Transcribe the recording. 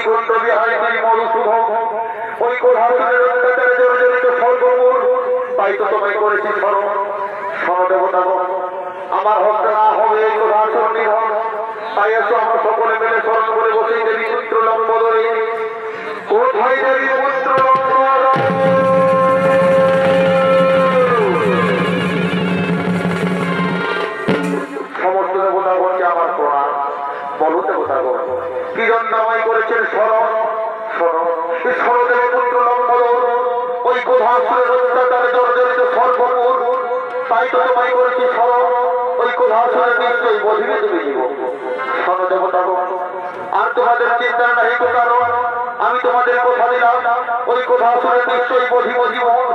বৈকুণ্ঠ বিহারী মধুসূদন ওই কোধাসুরের অত্যাচারে জর্জরিত সর্বমূল তাই তো তোমায় করেছি স্মরণ। শোনো দেবতাগণ, আমার হত্যা না হবে এই কোধাসুর নিধন, তাই এসো আমরা সকলে মিলে স্মরণ করে বসে দেবী পুত্র লম্বোদরে। কোথায় দেবী পুত্র লম্বোদর? সমস্ত দেবতাগণকে আমার প্রণাম। বলো দেবতাগণ, কি জন্য আমায় করেছেন স্মরণ? শোনো, শোনো দেবী পুত্র লম্বোদর, ওই কোধাসুরের অত্যাচারে জর্জরিত সর্বমূল তাই তো তোমায় করেছি স্মরণ। ওই কোধাসুরের নিশ্চয়ই বধিবে তুমি জীবন। শোনো দেবতাগণ, আর তোমাদের চিন্তা নাই তো কারণ, আমি তোমাদের কথা দিলাম ওই কোধাসুরের নিশ্চয়ই বধিব জীবন।